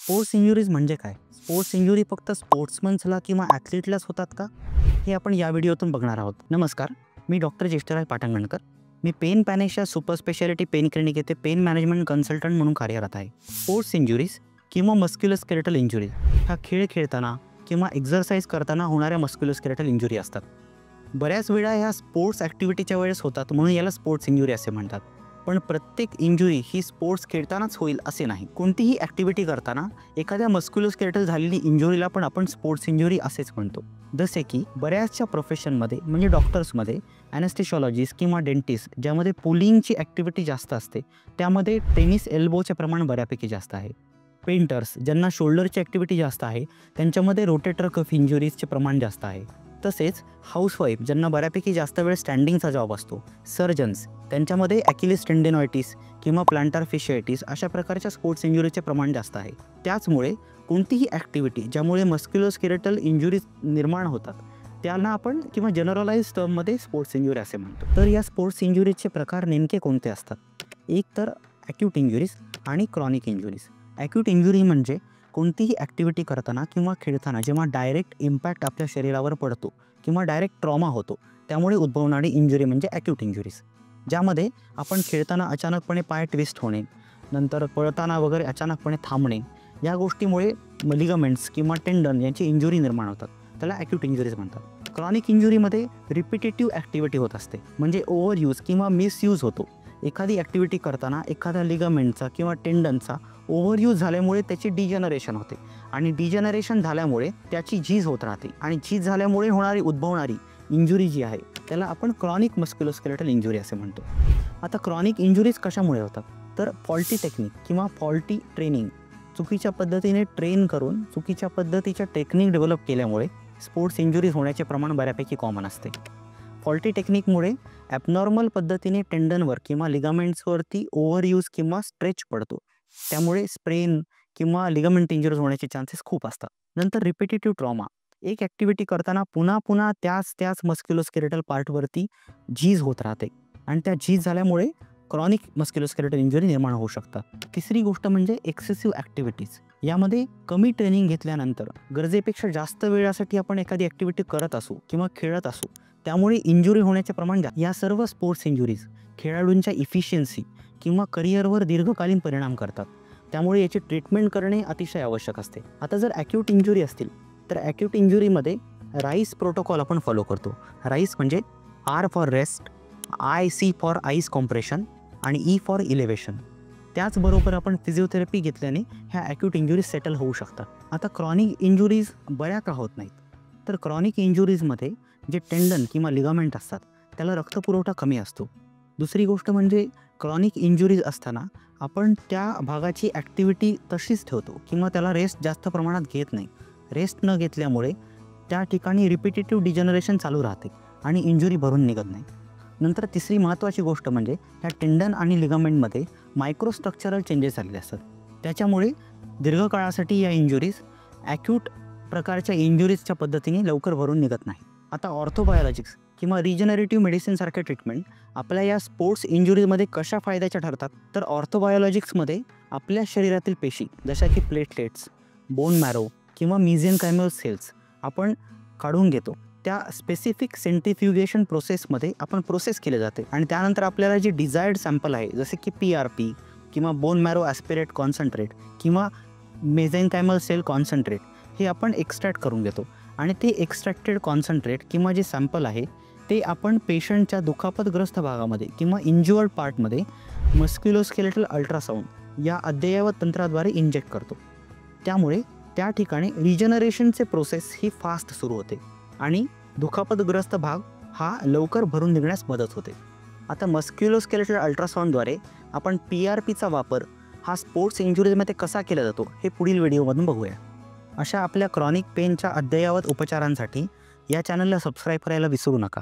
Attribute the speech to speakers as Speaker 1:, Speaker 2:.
Speaker 1: Sports injuries म्हणजे काय? Sports injury फक्त स्पोर्ट्समन्सला किंवा ॲथलीटलाच होतात का? हे आपण या व्हिडिओतून बघणार आहोत. नमस्कार, मी डॉक्टर ज्येष्ठराज पाटणगणकर. मी pain Panacea super speciality pain clinic येथे पेन मॅनेजमेंट कन्सल्टंट म्हणून कार्यरत आहे. स्पोर्ट्स इंजुरीज किंवा मस्क्युलोस्केलेटल इंजुरीज ह्या खेळ खेळताना किंवा एक्झरसाइज करताना होणाऱ्या मस्क्युलोस्केलेटल इंजुरी असतात. बऱ्याच वेळा ह्या स्पोर्ट्स ॲक्टिव्हिटीच्या वेळेस होतात, म्हणून याला स्पोर्ट्स इंजुरी असे म्हणतात. पण प्रत्येक इंजुरी ही स्पोर्ट्स खेळतानाच होईल असे नाही. कोणतीही ॲक्टिव्हिटी करताना एखाद्या मस्क्युलोस्केलेटल झालेली इंजुरीला पण आपण स्पोर्ट्स इंजुरी असेच म्हणतो. जसे की बऱ्याचशा प्रोफेशनमध्ये म्हणजे डॉक्टर्समध्ये ॲनेस्थेशिओलॉजिस्ट किंवा डेंटिस्ट ज्यामध्ये पुलिंगची ॲक्टिव्हिटी जास्त असते, त्यामध्ये टेनिस एल्बोचे प्रमाण बऱ्यापैकी जास्त आहे. पेंटर्स ज्यांना शोल्डरची ॲक्टिव्हिटी जास्त आहे, त्यांच्यामध्ये रोटेटर कफ इंजुरीजचे प्रमाण जास्त आहे. तसेच हाऊसवाईफ ज्यांना बऱ्यापैकी जास्त वेळ स्टँडिंगचा जॉब असतो, सर्जन्स त्यांच्यामध्ये ॲकिलिस टेंडिनॉयटिस किंवा प्लांटार फेशियायटिस अशा प्रकारच्या स्पोर्ट्स इंजुरीचे प्रमाण जास्त आहे. त्याचमुळे कोणतीही ॲक्टिव्हिटी ज्यामुळे मस्क्युलोस्केलेटल इंजुरीज निर्माण होतात त्यांना आपण किंवा जनरलाइज टर्ममध्ये स्पोर्ट्स इंजुरी असे म्हणतो. तर या स्पोर्ट्स इंजुरीजचे प्रकार नेमके कोणते असतात? एक तर ॲक्यूट इंजुरीज आणि क्रॉनिक इंजुरीज. ॲक्यूट इंजुरी म्हणजे कोणतीही ॲक्टिव्हिटी करताना किंवा खेळताना जेव्हा डायरेक्ट इम्पॅक्ट आपल्या शरीरावर पडतो किंवा डायरेक्ट ट्रॉमा होतो, त्यामुळे उद्भवणारी इंजुरी म्हणजे ॲक्यूट इंजुरीज. ज्यामध्ये आपण खेळताना अचानकपणे पाय ट्विस्ट होणे, नंतर पळताना वगैरे अचानकपणे थांबणे, या गोष्टीमुळे लिगामेंट्स किंवा टेंडन यांची इंजुरी निर्माण होतात. त्याला ॲक्यूट इंजुरीज म्हणतात. क्रॉनिक इंजुरीमध्ये रिपिटेटिव्ह ॲक्टिव्हिटी होत असते, म्हणजे ओव्हरयूज किंवा मिसयूज होतो. एखादी ॲक्टिव्हिटी करताना एखाद्या लिगामेंटचा किंवा टेंडनचा ओव्हरयूज झाल्यामुळे त्याची डिजनरेशन होते आणि डिजनरेशन झाल्यामुळे त्याची झीज होत राहते आणि झीज झाल्यामुळे उद्भवणारी इंजुरी जी आहे त्याला आपण क्रॉनिक मस्क्युलोस्केलेटल इंजुरी असे म्हणतो. आता क्रॉनिक इंजुरीज कशामुळे होतात? तर फॉल्टी टेक्निक किंवा फॉल्टी ट्रेनिंग, चुकीच्या पद्धतीने ट्रेन करून चुकीच्या पद्धतीच्या टेक्निक डेव्हलप केल्यामुळे स्पोर्ट्स इंजुरीज होण्याचे प्रमाण बऱ्यापैकी कॉमन असते. फॉल्टी टेक्निकमुळे ॲबनॉर्मल पद्धतीने टेंडनवर किंवा लिगामेंट्सवरती ओव्हरयूज किंवा स्ट्रेच पडतो, त्यामुळे स्प्रेन किंवा लिगामेंट इंजुरीज होण्याचे चान्सेस खूप असतात. नंतर रिपिटेटिव्ह ट्रॉमा, एक ॲक्टिव्हिटी करताना पुन्हा पुन्हा त्याच मस्क्युलोस्केलेटल पार्टवरती झीज होत राहते आणि त्या झीज झाल्यामुळे क्रॉनिक मस्क्युलोस्केलेटल इंजुरी निर्माण होऊ शकतात. तिसरी गोष्ट म्हणजे एक्सेसिव्ह ॲक्टिव्हिटीज. यामध्ये कमी ट्रेनिंग घेतल्यानंतर गरजेपेक्षा जास्त वेळासाठी आपण एखादी ॲक्टिव्हिटी करत असू किंवा खेळत असू, त्यामुळे इंजुरी होण्याचे प्रमाण जास्त. या सर्व स्पोर्ट्स इंजुरीज खेळाडूंच्या इफिशियन्सी किंवा करिअरवर दीर्घकालीन परिणाम करतात, त्यामुळे याची ट्रीटमेंट करणे अतिशय आवश्यक असते. आता जर ॲक्यूट इंजुरी असतील तर ॲक्यूट इंजुरीमध्ये राईस प्रोटोकॉल आपण फॉलो करतो. राईस म्हणजे R for rest, C for ice compression आणि ई फॉर इलेव्हेशन. त्याचबरोबर आपण फिजिओथेरपी घेतल्याने ह्या ॲक्यूट इंजुरीज सेटल होऊ शकतात. आता क्रॉनिक इंजुरीज बऱ्या का होत नाहीत? तर क्रॉनिक इंजुरीजमध्ये जे टेंडन किंवा लिगामेंट असतात त्याला रक्तपुरवठा कमी असतो. दुसरी गोष्ट म्हणजे क्रॉनिक इंजुरीज असताना आपण त्या भागाची ॲक्टिव्हिटी तशीच ठेवतो किंवा त्याला रेस्ट जास्त प्रमाणात घेत नाही. रेस्ट न घेतल्यामुळे त्या ठिकाणी रिपिटेटिव्ह डिजनरेशन चालू राहते आणि इंजुरी भरून निघत नाही. नंतर तिसरी महत्त्वाची गोष्ट म्हणजे ह्या टेंडन आणि लिगामेंटमध्ये मायक्रोस्ट्रक्चरल चेंजेस झालेले असतात, त्याच्यामुळे दीर्घकाळासाठी या इंजुरीज ॲक्यूट प्रकारच्या इंजुरीजच्या पद्धतीने लवकर भरून निघत नाही. आता ऑर्थोबायोलॉजिक्स किंवा रिजनरेटिव्ह मेडिसिनसारखे ट्रीटमेंट आपल्या या स्पोर्ट्स इंजुरीजमध्ये कशा फायद्याच्या ठरतात? तर ऑर्थोबायोलॉजिक्समध्ये आपल्या शरीरातील पेशी जशा की प्लेटलेट्स, बोन मॅरो किंवा मिझेनकायमल सेल्स आपण काढून घेतो. त्या स्पेसिफिक सेंट्रिफ्युगेशन प्रोसेसमध्ये आपण प्रोसेस केले जाते आणि त्यानंतर आपल्याला जे डिझायर्ड सॅम्पल आहे जसे की PRP किंवा बोन मॅरो ॲस्पिरेट कॉन्सन्ट्रेट किंवा मेझेनकायमल सेल कॉन्सन्ट्रेट हे आपण एक्स्ट्रॅक्ट करून घेतो आणि ते एक्स्ट्रॅक्टेड कॉन्सन्ट्रेट किंवा जे सॅम्पल आहे ते आपण पेशंटच्या दुखापतग्रस्त भागामध्ये किंवा इंज्युअर्ड पार्टमध्ये मस्क्युलोस्केलेटल अल्ट्रासाऊंड या अद्ययावत तंत्राद्वारे इंजेक्ट करतो. त्यामुळे त्या ठिकाणी रिजनरेशनचे प्रोसेस ही फास्ट सुरू होते आणि दुखापतग्रस्त भाग हा लवकर भरून निघण्यास मदत होते. आता मस्क्युलोस्केलेटल अल्ट्रासाऊंडद्वारे आपण PRPचा वापर हा स्पोर्ट्स इंजुरीजमध्ये कसा केला जातो हे पुढील व्हिडिओमधून बघूया. अशा आपल्या क्रॉनिक पेनच्या अद्ययावत उपचारांसाठी या चॅनलला सबस्क्राईब करायला विसरू नका.